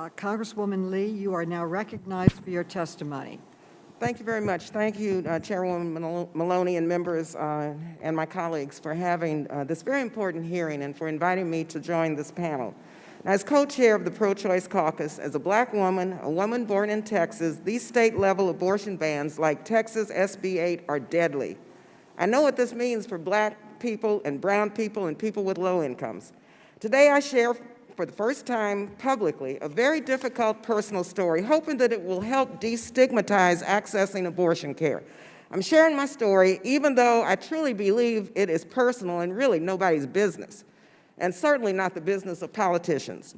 Congresswoman Lee, you are now recognized for your testimony. Thank you very much. Thank you, Chairwoman Maloney and members and my colleagues for having this very important hearing and for inviting me to join this panel. Now, as co-chair of the Pro-Choice Caucus, as a Black woman, a woman born in Texas, these state-level abortion bans like Texas SB 8 are deadly. I know what this means for Black people and brown people and people with low incomes. Today I share for the first time publicly a very difficult personal story, hoping that it will help destigmatize accessing abortion care. I'm sharing my story even though I truly believe it is personal and really nobody's business, and certainly not the business of politicians.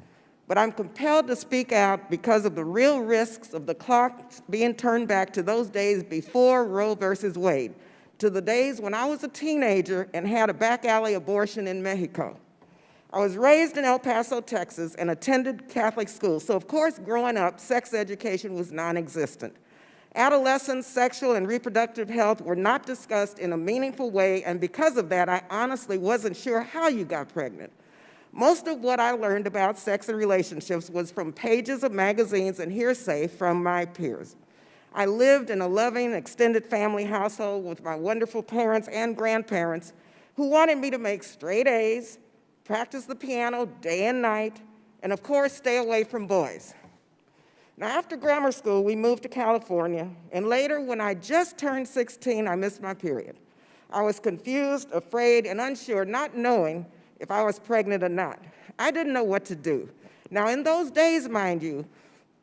But I'm compelled to speak out because of the real risks of the clock being turned back to those days before Roe versus Wade, to the days when I was a teenager and had a back alley abortion in Mexico. I was raised in El Paso, Texas, and attended Catholic school, so of course, growing up, sex education was non-existent. Adolescents' sexual and reproductive health were not discussed in a meaningful way, and because of that, I honestly wasn't sure how you got pregnant. Most of what I learned about sex and relationships was from pages of magazines and hearsay from my peers. I lived in a loving, extended family household with my wonderful parents and grandparents who wanted me to make straight A's, practice the piano day and night, and of course, stay away from boys. Now, after grammar school, we moved to California, and later, when I just turned 16, I missed my period. I was confused, afraid, and unsure, not knowing if I was pregnant or not. I didn't know what to do. Now, in those days, mind you,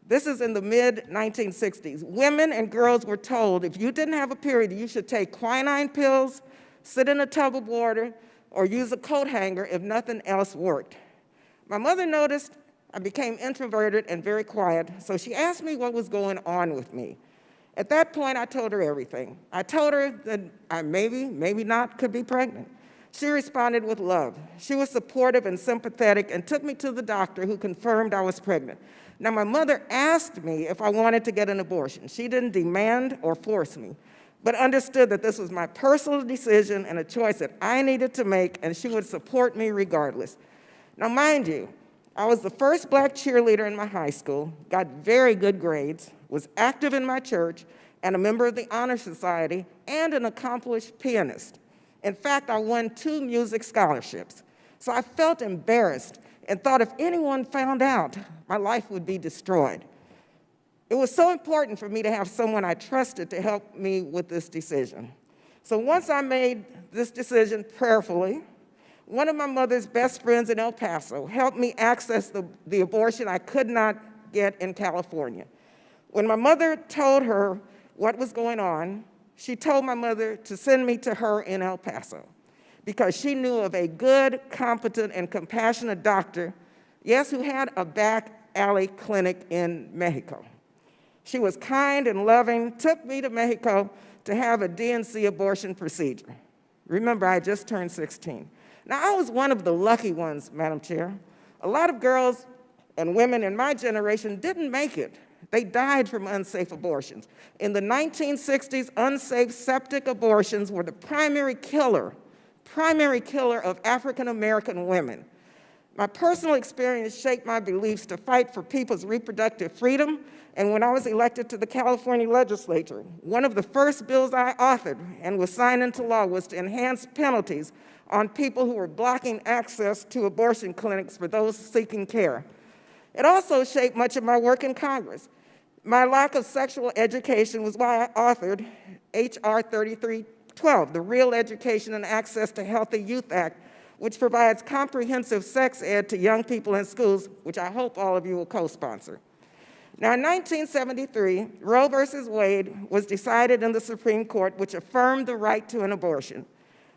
this is in the mid-1960s, women and girls were told if you didn't have a period, you should take quinine pills, sit in a tub of water, or use a coat hanger if nothing else worked. My mother noticed I became introverted and very quiet, so she asked me what was going on with me. At that point, I told her everything. I told her that I maybe not could be pregnant. She responded with love. She was supportive and sympathetic and took me to the doctor who confirmed I was pregnant. Now, my mother asked me if I wanted to get an abortion. She didn't demand or force me, but understood that this was my personal decision and a choice that I needed to make, and she would support me regardless. Now, mind you, I was the first Black cheerleader in my high school, got very good grades, was active in my church, and a member of the Honor Society, and an accomplished pianist. In fact, I won 2 music scholarships. So I felt embarrassed and thought if anyone found out, my life would be destroyed. It was so important for me to have someone I trusted to help me with this decision. So once I made this decision prayerfully, one of my mother's best friends in El Paso helped me access the abortion I could not get in California. When my mother told her what was going on, she told my mother to send me to her in El Paso because she knew of a good, competent, and compassionate doctor, yes, who had a back alley clinic in Mexico. She was kind and loving, took me to Mexico to have a DNC abortion procedure. Remember, I just turned 16. Now, I was one of the lucky ones, Madam Chair. A lot of girls and women in my generation didn't make it. They died from unsafe abortions. In the 1960s, unsafe septic abortions were the primary killer of African-American women. My personal experience shaped my beliefs to fight for people's reproductive freedom, and when I was elected to the California legislature, one of the first bills I authored and was signed into law was to enhance penalties on people who were blocking access to abortion clinics for those seeking care. It also shaped much of my work in Congress. My lack of sexual education was why I authored H.R. 3312, the Real Education and Access to Healthy Youth Act, which provides comprehensive sex ed to young people in schools, which I hope all of you will co-sponsor. Now, in 1973, Roe versus Wade was decided in the Supreme Court, which affirmed the right to an abortion.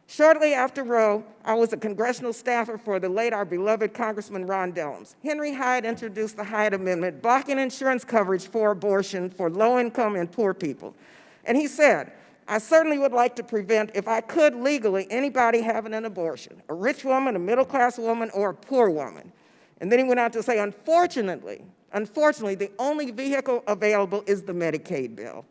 Shortly after Roe, I was a congressional staffer for the late, our beloved Congressman Ron Dellums. Henry Hyde introduced the Hyde Amendment, blocking insurance coverage for abortion for low-income and poor people. And he said, I certainly would like to prevent, if I could legally, anybody having an abortion, a rich woman, a middle-class woman, or a poor woman. And then he went on to say, unfortunately, the only vehicle available is the Medicaid bill.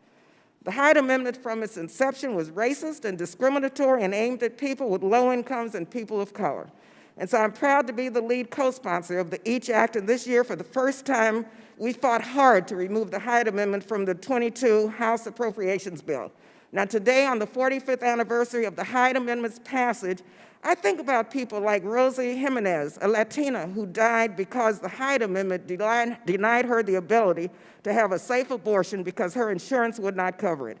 The Hyde Amendment from its inception was racist and discriminatory and aimed at people with low incomes and people of color. And so I'm proud to be the lead co-sponsor of the EACH Act, and this year, for the first time, we fought hard to remove the Hyde Amendment from the 22 House Appropriations Bill. Now today, on the 45th anniversary of the Hyde Amendment's passage, I think about people like Rosie Jimenez, a Latina who died because the Hyde Amendment denied her the ability to have a safe abortion because her insurance would not cover it.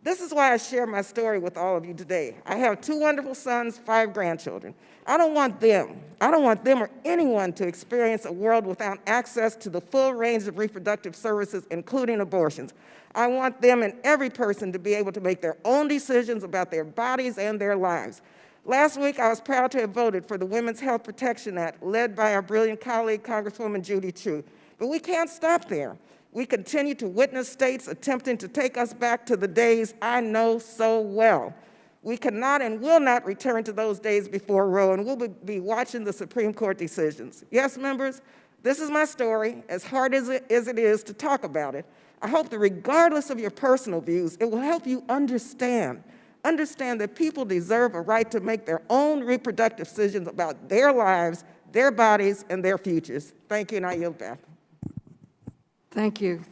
This is why I share my story with all of you today. I have 2 wonderful sons, 5 grandchildren. I don't want them or anyone to experience a world without access to the full range of reproductive services, including abortions. I want them and every person to be able to make their own decisions about their bodies and their lives. Last week, I was proud to have voted for the Women's Health Protection Act, led by our brilliant colleague, Congresswoman Judy Chu. But we can't stop there. We continue to witness states attempting to take us back to the days I know so well. We cannot and will not return to those days before Roe, and we'll be watching the Supreme Court decisions. Yes, members, this is my story, as hard as it is to talk about it. I hope that regardless of your personal views, it will help you understand that people deserve a right to make their own reproductive decisions about their lives, their bodies, and their futures. Thank you, and I yield back. Thank you.